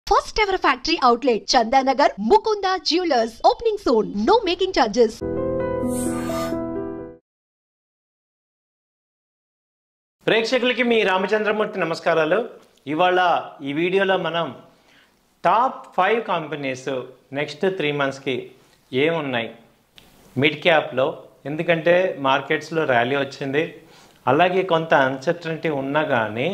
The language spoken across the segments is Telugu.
First ever factory outlet, Chandanagar, Mukunda Jewelers, opening soon. No making charges. ప్రేక్షకులకి మీ రామచంద్రమూర్తి నమస్కారాలు. ఇవాళ ఈ వీడియోలో మనం టాప్ 5 కంపెనీస్ నెక్స్ట్ 3 మంత్స్కి ఏమున్నాయి మిడ్ క్యాప్లో, ఎందుకంటే మార్కెట్స్లో ర్యాలీ వచ్చింది, అలాగే కొంత అన్సర్టనిటీ ఉన్నా కానీ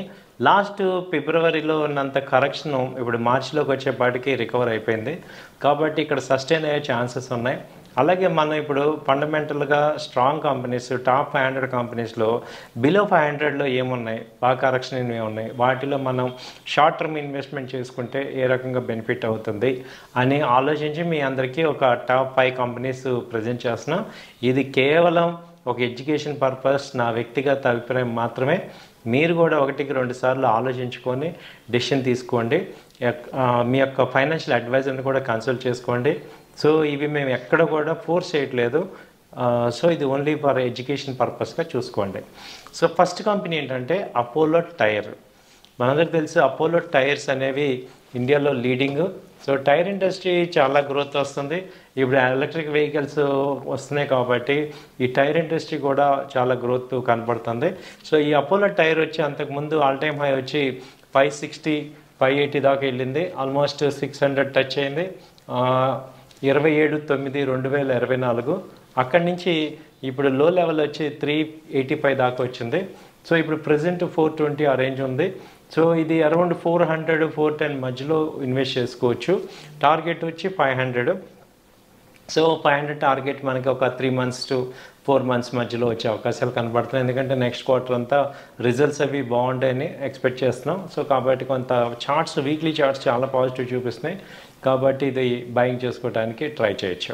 లాస్ట్ ఫిబ్రవరిలో ఉన్నంత కరెక్షన్ ఇప్పుడు మార్చిలోకి వచ్చేపాటికి రికవర్ అయిపోయింది. కాబట్టి ఇక్కడ సస్టైన్ అయ్యే ఛాన్సెస్ ఉన్నాయి. అలాగే మనం ఇప్పుడు ఫండమెంటల్గా స్ట్రాంగ్ కంపెనీస్, టాప్ 500 కంపెనీస్లో బిలో 500లో ఏమున్నాయి, బాగా కరెక్షన్ ఏమున్నాయి, వాటిలో మనం షార్ట్ టర్మ్ ఇన్వెస్ట్మెంట్ చేసుకుంటే ఏ రకంగా బెనిఫిట్ అవుతుంది అని ఆలోచించి మీ అందరికీ ఒక టాప్ 5 కంపెనీస్ ప్రజెంట్ చేస్తున్నాం. ఇది కేవలం ఒక ఎడ్యుకేషన్ పర్పస్, నా వ్యక్తిగత అభిప్రాయం మాత్రమే. మీరు కూడా 1-2 సార్లు ఆలోచించుకొని డెసిషన్ తీసుకోండి. మీ యొక్క ఫైనాన్షియల్ అడ్వైజర్ని కూడా కన్సల్ట్ చేసుకోండి. సో ఇవి మేము ఎక్కడ కూడా ఫోర్స్ చేయట్లేదు. సో ఇది ఓన్లీ ఫర్ ఎడ్యుకేషన్ పర్పస్గా చూసుకోండి. సో ఫస్ట్ కంపెనీ ఏంటంటే అపోలో టైర్. మనందరికీ తెలుసు అపోలో టైర్స్ అనేవి ఇండియాలో లీడింగ్. సో టైర్ ఇండస్ట్రీ చాలా గ్రోత్ వస్తుంది. ఇప్పుడు ఎలక్ట్రిక్ వెహికల్స్ వస్తున్నాయి కాబట్టి ఈ టైర్ ఇండస్ట్రీ కూడా చాలా గ్రోత్ కనపడుతుంది. సో ఈ అపోలో టైర్ వచ్చి అంతకుముందు ఆల్ టైమ్ హై వచ్చి 560, 580 దాకా వెళ్ళింది. ఆల్మోస్ట్ 600 టచ్ అయింది 27/9/2024. అక్కడి నుంచి ఇప్పుడు లో లెవెల్ వచ్చి 385 దాకా వచ్చింది. సో ఇప్పుడు ప్రజెంట్ 420 ఆ రేంజ్ ఉంది. సో ఇది అరౌండ్ 400-410 మధ్యలో ఇన్వెస్ట్ చేసుకోవచ్చు. టార్గెట్ వచ్చి 500. సో 500 టార్గెట్ మనకి ఒక 3 months to 4 months మధ్యలో వచ్చే అవకాశాలు కనబడుతున్నాయి. ఎందుకంటే నెక్స్ట్ క్వార్టర్ అంతా రిజల్ట్స్ అవి బాగుంటాయని ఎక్స్పెక్ట్ చేస్తున్నాం. సో కాబట్టి కొంత చార్ట్స్, వీక్లీ చార్ట్స్ చాలా పాజిటివ్ చూపిస్తున్నాయి. కాబట్టి ఇది బయింగ్ చేసుకోవడానికి ట్రై చేయొచ్చు.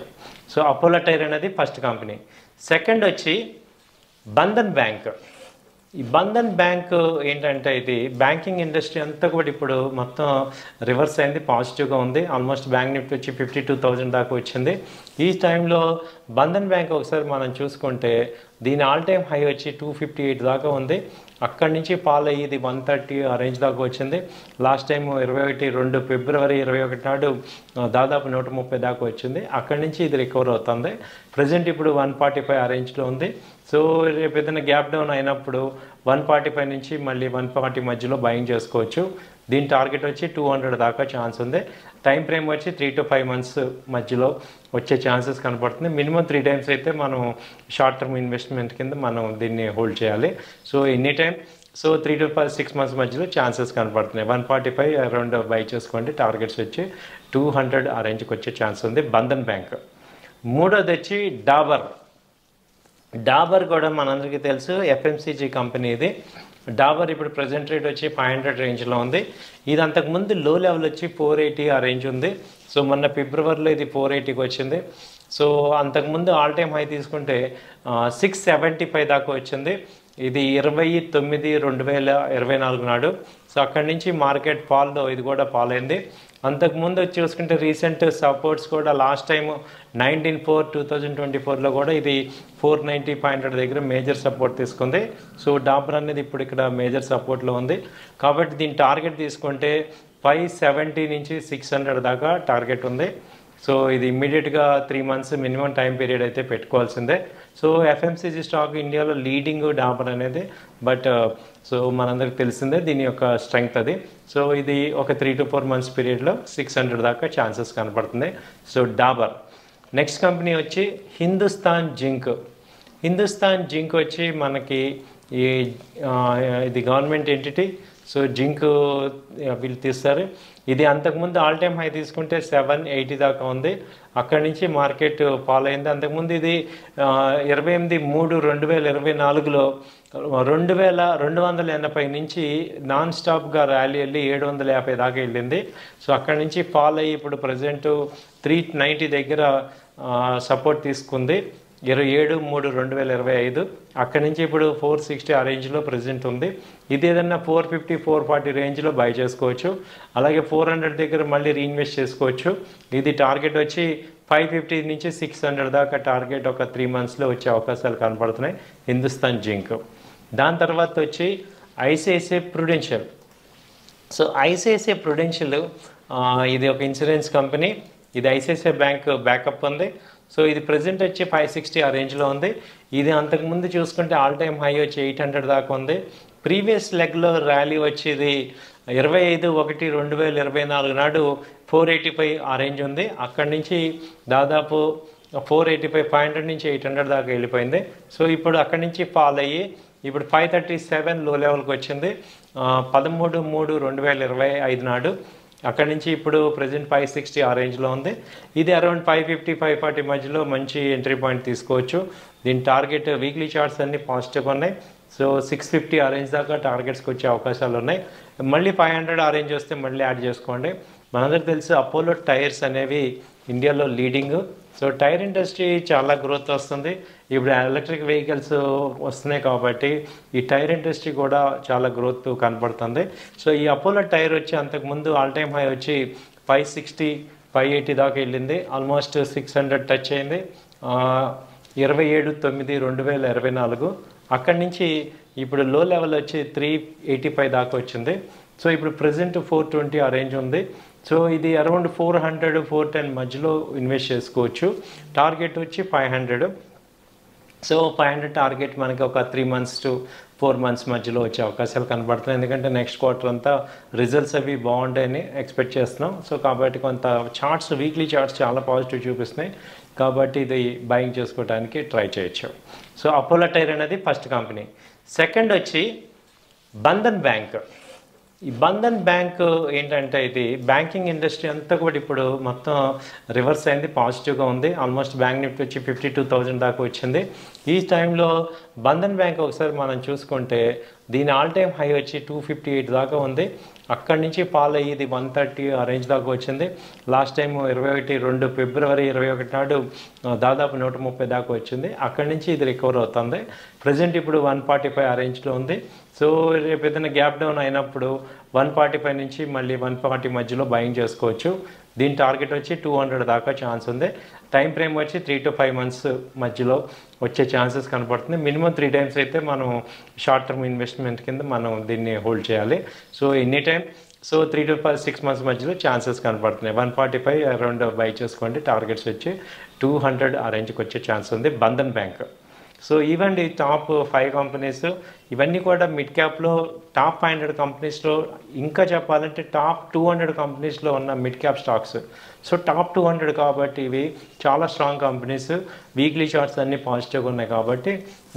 సో అపోలో టైర్ అనేది ఫస్ట్ కంపెనీ. సెకండ్ వచ్చి బంధన్ బ్యాంక్. ఈ బంధన్ బ్యాంక్ ఏంటంటే ఇది బ్యాంకింగ్ ఇండస్ట్రీ అంతా కూడా ఇప్పుడు మొత్తం రివర్స్ అయింది, పాజిటివ్గా ఉంది. ఆల్మోస్ట్ బ్యాంక్ నిఫ్టీ వచ్చి 52,000 దాకా వచ్చింది. ఈ టైంలో బంధన్ బ్యాంక్ ఒకసారి మనం చూసుకుంటే దీని ఆల్ టైమ్ హై వచ్చి 258 దాకా ఉంది. అక్కడి నుంచి ఫాల్ అయ్యి ఇది 130 ఆ రేంజ్ దాకా వచ్చింది. లాస్ట్ టైం ఫిబ్రవరి 21 నాడు దాదాపు 130 దాకా వచ్చింది. అక్కడి నుంచి ఇది రికవర్ అవుతుంది. ప్రజెంట్ ఇప్పుడు 145 ఆ రేంజ్లో ఉంది. సో రేపు ఏదైనా గ్యాప్ డౌన్ అయినప్పుడు 145 నుంచి మళ్ళీ 140 మధ్యలో బయింగ్ చేసుకోవచ్చు. దీని టార్గెట్ వచ్చి 200 దాకా ఛాన్స్ ఉంది. టైం ఫ్రేమ్ వచ్చి 3 to 5 months మధ్యలో వచ్చే ఛాన్సెస్ కనపడుతుంది. మినిమం 3 times అయితే మనం షార్ట్ టర్మ్ ఇన్వెస్ట్మెంట్ కింద మనం దీన్ని హోల్డ్ చేయాలి. So any time 3 to 6 months మధ్యలో ఛాన్సెస్ కనపడుతున్నాయి. 145 అరౌండ్ బై చేసుకోండి. టార్గెట్స్ వచ్చి 200 ఆ రేంజ్కి వచ్చే ఛాన్స్ ఉంది బంధన్ బ్యాంక్. మూడోది వచ్చి డాబర్ కూడా మనందరికీ తెలుసు ఎఫ్ఎంసీజీ కంపెనీ ఇది. డాబర్ ఇప్పుడు ప్రజెంట్ రేట్ వచ్చి 500 రేంజ్లో ఉంది. ఇది అంతకుముందు లో లెవెల్ వచ్చి 480 ఆ రేంజ్ ఉంది. సో మొన్న ఫిబ్రవరిలో ఇది 480కి వచ్చింది. సో అంతకుముందు ఆల్ టైమ్ హై తీసుకుంటే 675 దాకా వచ్చింది. ఇది 29/2024 నాడు. సో అక్కడి నుంచి మార్కెట్ ఫాల్లో ఇది కూడా ఫాల్ అయింది. అంతకుముందు చూసుకుంటే రీసెంట్ సపోర్ట్స్ కూడా లాస్ట్ టైం 19/4/2024లో కూడా ఇది 490 దగ్గర మేజర్ సపోర్ట్ తీసుకుంది. సో డాబర్ అనేది ఇప్పుడు ఇక్కడ మేజర్ సపోర్ట్లో ఉంది. కాబట్టి దీని టార్గెట్ తీసుకుంటే 570 నుంచి 600 దాకా టార్గెట్ ఉంది. సో ఇది ఇమ్మీడియట్గా 3 months మినిమం టైం పీరియడ్ అయితే పెట్టుకోవాల్సిందే. సో ఎఫ్ఎంసీజీ స్టాక్ ఇండియాలో లీడింగ్ డాబర్ అనేది. బట్ సో మనందరికి తెలిసిందే దీని యొక్క స్ట్రెంగ్త్ అది. సో ఇది ఒక 3 to 4 months పీరియడ్లో 600 దాకా ఛాన్సెస్ కనపడుతుంది. సో డాబర్. నెక్స్ట్ కంపెనీ వచ్చి హిందుస్థాన్ జింక్. హిందుస్థాన్ జింక్ వచ్చి మనకి ఇది గవర్నమెంట్ ఎంటిటీ. సో జింక్ వీళ్ళు తీస్తారు. ఇది అంతకుముందు ఆల్ టైమ్ హై తీసుకుంటే 780 దాకా ఉంది. అక్కడి నుంచి మార్కెట్ ఫాలో అయింది. అంతకుముందు ఇది 28/3/2024లో 2,280 నుంచి నాన్ స్టాప్గా ర్యాలీ వెళ్ళి 750 దాకా వెళ్ళింది. సో అక్కడి నుంచి ఫాలో అయ్యి ఇప్పుడు ప్రజెంట్ 390 దగ్గర సపోర్ట్ తీసుకుంది 27/3/2025. అక్కడి నుంచి ఇప్పుడు 460 ఆ రేంజ్లో ప్రజెంట్ ఉంది. ఇది ఏదన్నా 450-440 రేంజ్లో బై చేసుకోవచ్చు. అలాగే 400 దగ్గర మళ్ళీ రీఇన్వెస్ట్ చేసుకోవచ్చు. ఇది టార్గెట్ వచ్చి 550 నుంచి 600 దాకా టార్గెట్ ఒక 3 monthsలో వచ్చే అవకాశాలు కనపడుతున్నాయి హిందుస్థాన్ జింక్. దాని తర్వాత వచ్చి ICICI Prudential. So ICICI Prudential ఇది ఒక ఇన్సూరెన్స్ కంపెనీ, ఇది ఐసిఐసిఐ బ్యాంక్ బ్యాకప్ ఉంది. సో ఇది ప్రజెంట్ వచ్చి 560 ఆ రేంజ్లో ఉంది. ఇది అంతకుముందు చూసుకుంటే ఆల్ టైమ్ హై వచ్చి 800 దాకా ఉంది. ప్రీవియస్ లెగ్లో ర్యాలీ వచ్చేది 25/1/2024 నాడు 485 ఆ రేంజ్ ఉంది. అక్కడి నుంచి దాదాపు 485, 500 నుంచి 800 దాకా వెళ్ళిపోయింది. సో ఇప్పుడు అక్కడి నుంచి ఫాల్ అయ్యి ఇప్పుడు 537 లో లెవెల్కి వచ్చింది 13/3/2025 నాడు. అక్కడి నుంచి ఇప్పుడు ప్రజెంట్ 560 ఆ రేంజ్లో ఉంది. ఇది అరౌండ్ 550, 540 మధ్యలో మంచి ఎంట్రీ పాయింట్ తీసుకోవచ్చు. దీని టార్గెట్ వీక్లీ చార్ట్స్ అన్ని పాజిటివ్గా ఉన్నాయి. సో 650 ఆ రేంజ్ దాకా టార్గెట్స్కి వచ్చే అవకాశాలు ఉన్నాయి. మళ్ళీ 500 ఆ రేంజ్ వస్తే మళ్ళీ యాడ్ చేసుకోండి. మనందరికీ తెలుసు అపోలో టైర్స్ అనేవి ఇండియాలో లీడింగ్. సో టైర్ ఇండస్ట్రీ చాలా గ్రోత్ వస్తుంది. ఇప్పుడు ఎలక్ట్రిక్ వెహికల్స్ వస్తున్నాయి కాబట్టి ఈ టైర్ ఇండస్ట్రీ కూడా చాలా గ్రోత్ కనపడుతుంది. సో ఈ అపోలో టైర్ వచ్చి అంతకుముందు ఆల్ టైమ్ హై వచ్చి 560, 580 దాకా వెళ్ళింది. ఆల్మోస్ట్ 600 టచ్ అయింది 27/9/2024. అక్కడి నుంచి ఇప్పుడు లో లెవెల్ వచ్చి 385 దాకా వచ్చింది. సో ఇప్పుడు ప్రజెంట్ 420 ఆ రేంజ్ ఉంది. సో ఇది అరౌండ్ 400, 410 మధ్యలో ఇన్వెస్ట్ చేసుకోవచ్చు. టార్గెట్ వచ్చి 500. సో 500 టార్గెట్ మనకి ఒక 3 months to 4 months మధ్యలో వచ్చే అవకాశాలు కనబడుతున్నాయి. ఎందుకంటే నెక్స్ట్ క్వార్టర్ అంతా రిజల్ట్స్ అవి బాగుంటాయని ఎక్స్పెక్ట్ చేస్తున్నాం. సో కాబట్టి కొంత చార్ట్స్, వీక్లీ చార్ట్స్ చాలా పాజిటివ్ చూపిస్తున్నాయి కాబట్టి ఇది బయింగ్ చేసుకోవడానికి ట్రై చేయొచ్చు. సో అపోలో టైర్ అనేది ఫస్ట్ కంపెనీ. సెకండ్ వచ్చి బంధన్ బ్యాంక్. ఈ బంధన్ బ్యాంక్ ఏంటంటే ఇది బ్యాంకింగ్ ఇండస్ట్రీ అంతా కూడా ఇప్పుడు మొత్తం రివర్స్ అయింది, పాజిటివ్గా ఉంది. ఆల్మోస్ట్ బ్యాంక్ నిఫ్టీ వచ్చి 52,000 దాకా వచ్చింది. ఈ టైంలో బంధన్ బ్యాంక్ ఒకసారి మనం చూసుకుంటే దీని ఆల్ టైమ్ హై వచ్చి 258 దాకా ఉంది. అక్కడి నుంచి ఫాల్ అయ్యి ఇది 130 ఆ రేంజ్ దాకా వచ్చింది. లాస్ట్ టైం 21 ఫిబ్రవరి 21 నాడు దాదాపు 130 దాకా వచ్చింది. అక్కడి నుంచి ఇది రికవర్ అవుతుంది. ప్రజెంట్ ఇప్పుడు 145 ఆ రేంజ్లో ఉంది. సో రేపు ఏదైనా గ్యాప్ డౌన్ అయినప్పుడు 145 నుంచి మళ్ళీ 140 మధ్యలో బయింగ్ చేసుకోవచ్చు. దీని టార్గెట్ వచ్చి 200 దాకా ఛాన్స్ ఉంది. టైం ఫ్రేమ్ వచ్చి 3 to 5 months మధ్యలో వచ్చే ఛాన్సెస్ కనపడుతుంది. మినిమం 3 times అయితే మనం షార్ట్ టర్మ్ ఇన్వెస్ట్మెంట్ కింద మనం దీన్ని హోల్డ్ చేయాలి. So any time 3 to 6 months మధ్యలో ఛాన్సెస్ కనపడుతున్నాయి. 145 అరౌండ్ బై చేసుకోండి. టార్గెట్స్ వచ్చి 200 ఆ రేంజ్కి వచ్చే ఛాన్స్ ఉంది బంధన్ బ్యాంక్. సో ఈవెన్ ఈ టాప్ 5 కంపెనీస్ ఇవన్నీ కూడా మిడ్ క్యాప్లో టాప్ 500 కంపెనీస్లో, ఇంకా చెప్పాలంటే టాప్ 200 కంపెనీస్లో ఉన్న mid cap stocks. So top 200 కాబట్టి ఇవి చాలా స్ట్రాంగ్ కంపెనీస్. వీక్లీ చార్ట్స్ అన్నీ పాజిటివ్గా ఉన్నాయి కాబట్టి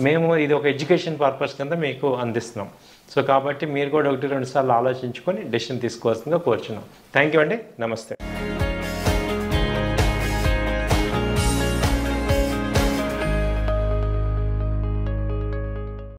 మేము ఇది ఒక ఎడ్యుకేషన్ పర్పస్ కింద మీకు అందిస్తున్నాం. సో కాబట్టి మీరు కూడా 1-2 సార్లు ఆలోచించుకొని డెసిషన్ తీసుకోవాల్సిందిగా కోరుచున్నాం. థ్యాంక్ యూ అండి. నమస్తే.